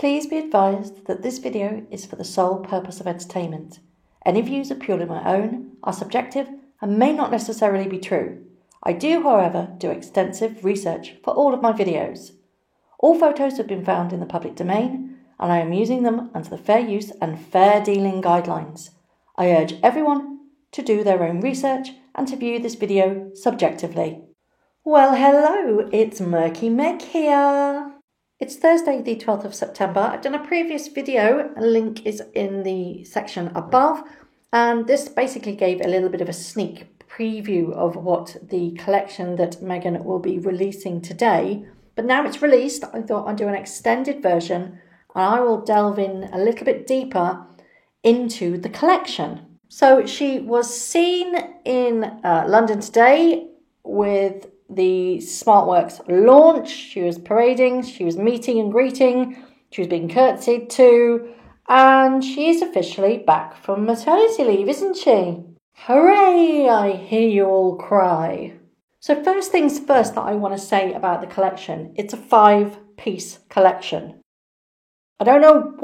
Please be advised that this video is for the sole purpose of entertainment. Any views are purely my own, are subjective, and may not necessarily be true. I do, however, do extensive research for all of my videos. All photos have been found in the public domain, and I am using them under the fair use and fair dealing guidelines. I urge everyone to do their own research and to view this video subjectively. Well, hello, it's Murky Meg here. It's Thursday the 12th of September. I've done a previous video, a link is in the section above, and this basically gave a little bit of a sneak preview of what the collection that Megan will be releasing today. But now it's released, I thought I'd do an extended version, and I will delve in a little bit deeper into the collection. So she was seen in London today with the SmartWorks launch. She was parading, she was meeting and greeting, she was being curtsied to, and she's officially back from maternity leave, isn't she? Hooray, I hear you all cry. So first things first that I want to say about the collection, it's a 5-piece collection. I don't know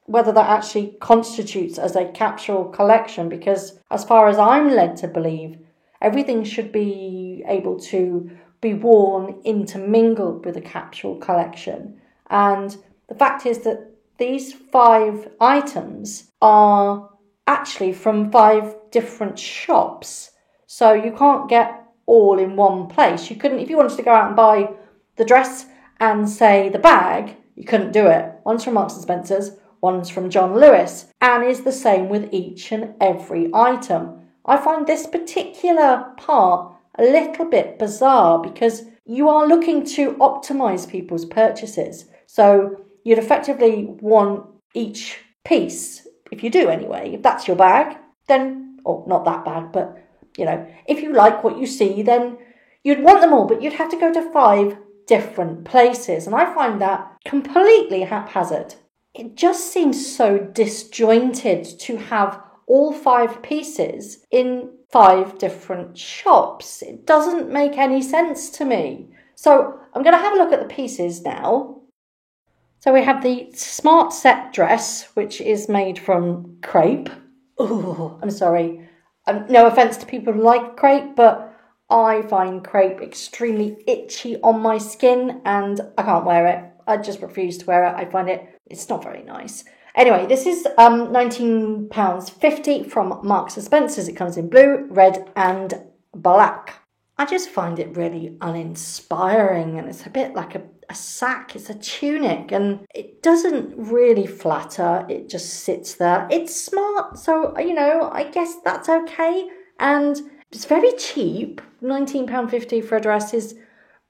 whether that actually constitutes as a capsule collection, because as far as I'm led to believe, everything should be able to be worn intermingled with a capsule collection. And the fact is that these 5 items are actually from 5 different shops. So you can't get all in one place. You couldn't, if you wanted to go out and buy the dress and say the bag, you couldn't do it. One's from Marks & Spencer's, one's from John Lewis, and is the same with each and every item. I find this particular part a little bit bizarre because you are looking to optimize people's purchases. So you'd effectively want each piece, if you do anyway, if that's your bag, then, or not that bag, but, if you like what you see, then you'd want them all, but you'd have to go to 5 different places. And I find that completely haphazard. It just seems so disjointed to have all 5 pieces in 5 different shops. It doesn't make any sense to me. So I'm going to have a look at the pieces now. So we have the Smart Set dress, which is made from crepe. Oh, I'm sorry. No offence to people who like crepe, but I find crepe extremely itchy on my skin and I can't wear it. I just refuse to wear it. I find it's not very nice. Anyway, this is £19.50 from Marks & Spencer's. It comes in blue, red and black. I just find it really uninspiring, and it's a bit like a sack. It's a tunic and it doesn't really flatter. It just sits there. It's smart, so, I guess that's okay. And it's very cheap. £19.50 for a dress is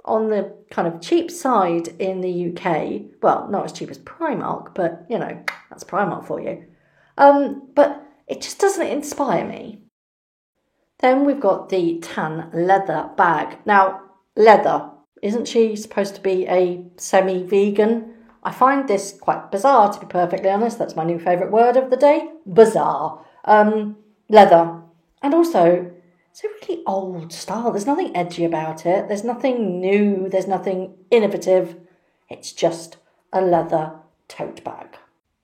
on the kind of cheap side in the UK. Well, not as cheap as Primark, but, that's Primark for you. But it just doesn't inspire me. Then we've got the tan leather bag. Now, leather, isn't she supposed to be a semi-vegan? I find this quite bizarre, to be perfectly honest. That's my new favourite word of the day. Bizarre. Leather. And also, it's a really old style. There's nothing edgy about it. There's nothing new. There's nothing innovative. It's just a leather tote bag.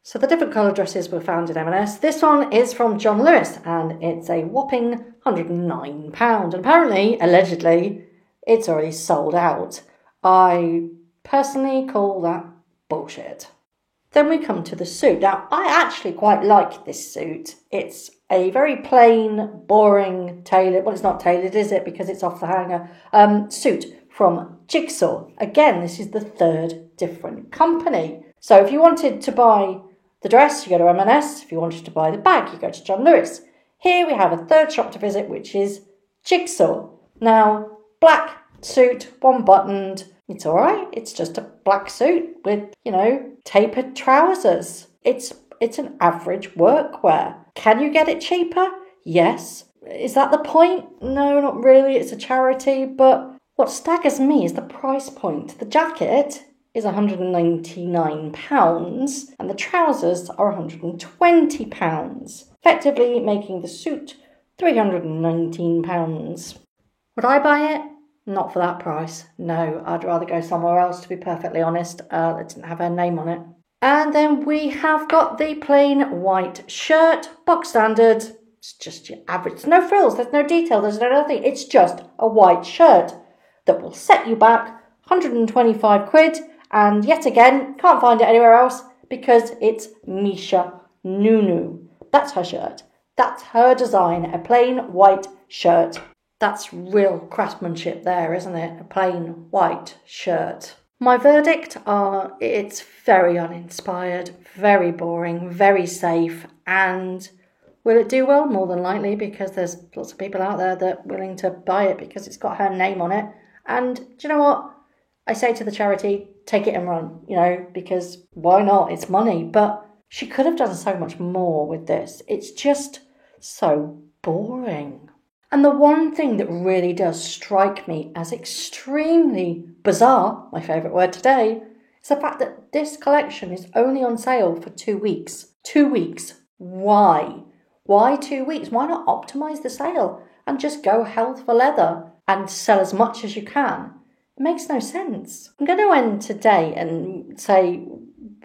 So the different colour dresses were found in M&S. This one is from John Lewis and it's a whopping £109. And apparently, allegedly, it's already sold out. I personally call that bullshit. Then we come to the suit. Now, I actually quite like this suit. It's a very plain, boring, tailored, well, it's not tailored, is it? Because it's off the hanger, suit from Jigsaw. Again, this is the 3rd different company. So if you wanted to buy the dress, you go to M&S. If you wanted to buy the bag, you go to John Lewis. Here we have a 3rd shop to visit, which is Jigsaw. Now, black suit, 1-buttoned. It's all right. It's just a black suit with, tapered trousers. It's an average workwear. Can you get it cheaper? Yes. Is that the point? No, not really. It's a charity. But what staggers me is the price point. The jacket is £199 and the trousers are £120, effectively making the suit £319. Would I buy it? Not for that price. No, I'd rather go somewhere else, to be perfectly honest. It didn't have her name on it. And then we have got the plain white shirt, box standard. It's just your average. There's no frills, there's no detail, there's no nothing. It's just a white shirt that will set you back 125 quid. And yet again, can't find it anywhere else because it's Misha Nunu. That's her shirt. That's her design, a plain white shirt. That's real craftsmanship there, isn't it? A plain white shirt. My verdict are it's very uninspired, very boring, very safe, and will it do well? More than likely, because there's lots of people out there that are willing to buy it because it's got her name on it. And do you know what? I say to the charity, take it and run, because why not? It's money. But she could have done so much more with this. It's just so boring. And the one thing that really does strike me as extremely bizarre, my favourite word today, is the fact that this collection is only on sale for 2 weeks. 2 weeks. Why? Why 2 weeks? Why not optimise the sale and just go hell for leather and sell as much as you can? It makes no sense. I'm going to end today and say,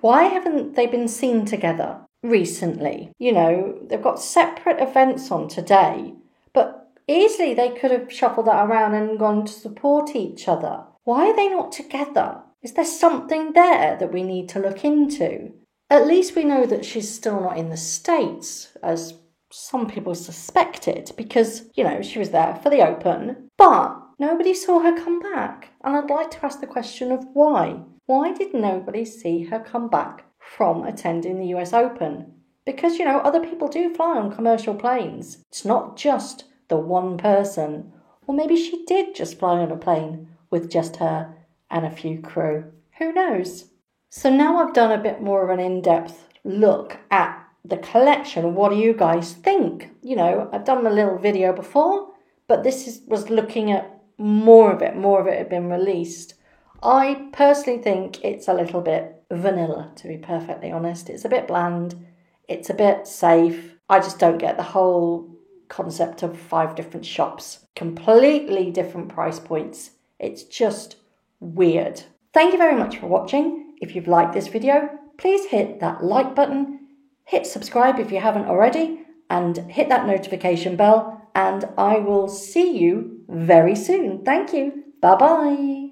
why haven't they been seen together recently? They've got separate events on today, but easily they could have shuffled that around and gone to support each other. Why are they not together? Is there something there that we need to look into? At least we know that she's still not in the States, as some people suspected, because, she was there for the Open, but nobody saw her come back. And I'd like to ask the question of why. Why did nobody see her come back from attending the US Open? Because, other people do fly on commercial planes. It's not just the one person. Or maybe she did just fly on a plane with just her and a few crew. Who knows? So now I've done a bit more of an in-depth look at the collection. What do you guys think? I've done a little video before, but this was looking at more of it had been released. I personally think it's a little bit vanilla, to be perfectly honest. It's a bit bland. It's a bit safe. I just don't get the whole concept of 5 different shops. Completely different price points. It's just weird. Thank you very much for watching. If you've liked this video, please hit that like button, hit subscribe if you haven't already, and hit that notification bell, and I will see you very soon. Thank you. Bye-bye.